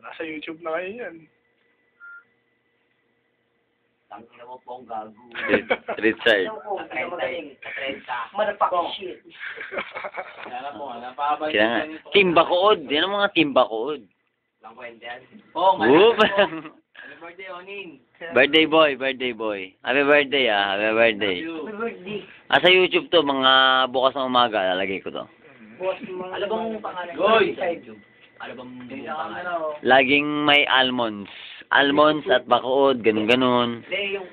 nasa YouTube na kayo yan. Tangina mo po ang gago. Richard. Motherfucking shit. Alam mo, napabalik. Kaya nga. Team Bacood. Yan ang mga Team Bacood. Lang kwenta yan. Oo, Whoop! Happy birthday, Onin. Birthday boy, birthday boy. Happy birthday happy birthday. Happy birthday. Sa YouTube to, mga bukas ng umaga, lalagay ko to. Ano bang pangalan? Goy! Ano bang pangalan? Laging may almonds. Almonds at Bacood, ganun-ganun. Hindi, yung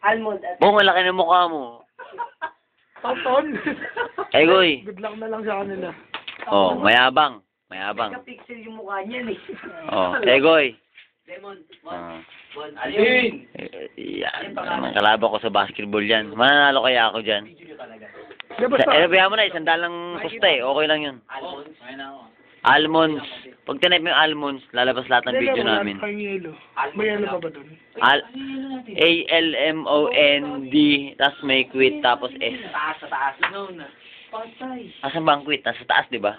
almond at... Bong, ang laki ng mukha mo. Tonton! Kay Goy. Good luck na lang sa kanila. Oh, mayabang. Mayabang. Pixel yung mukha niyan eh. Oh, kay Goy. Lemon, Oh. Alin! Yan. Ang kalaban ko sa basketball yan. Mananalo kaya ako dyan. Video talaga. Di ba Bayan mo na, 100 lang kusta eh. Okay lang yun. Almonds? Ayun ako. Almonds. Pag tinype mo yung almonds, lalabas lahat ng video namin. May yelo. May yelo pa ba doon? A-L-M-O-N-D, tapos may quit, tapos S. Sa taas. No, na. Patay. Asan ba ang quit? Nasa taas, di ba?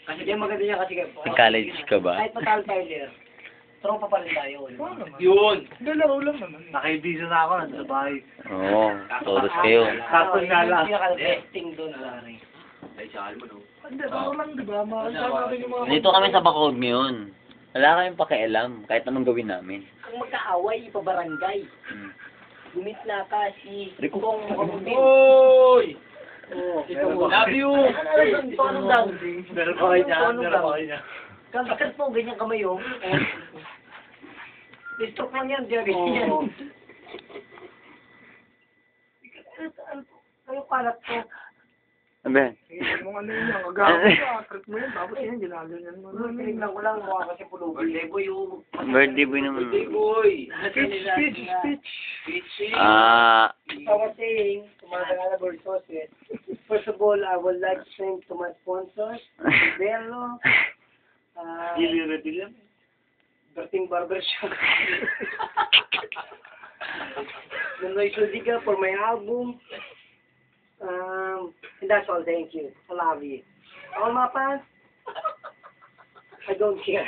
Kasi di maganda niya kasi... Nag-college ka ba? Kahit matalo tayo there, tropa pa rin tayo. Oo naman. Yun! Hindi, laro lang naman. Nakaibisa na ako, nasa bahay. Oo, todos kayo. Kapag nga lang. Pinaka-besting doon, Larry. Ay, saan mo, no? Hindi, laro lang, di ba? Makakasama natin yung mga... Dito kami sa Bacood ngayon. Wala kayong pakialam, kahit anong gawin namin. Ang magkaaway, ipabarangay. Gumit na ka si... Rikong Makabutin. Oy! Love you! Tono lang. Meron pa kayo niya, meron pa kayo niya. Kagat po, ganyan kamay, oh. Distroke lang yan, diya ganyan. Kayo kalat po. Abe. Yung ano yun, ang agawin ka, trip mo yun, tapos yan, ginaganyan mo. Tinignan ko lang, mukha kasi pulubi. Birthday boy, oh. Birthday boy naman. Birthday boy. Speech. Ah, I was saying to my Tagalog sources, first of all, I would like to thank to my sponsors, Bello, Berting Barbershop, Nunoy Sudiga for my album, and that's all, thank you. I love you. All my fans, I don't care.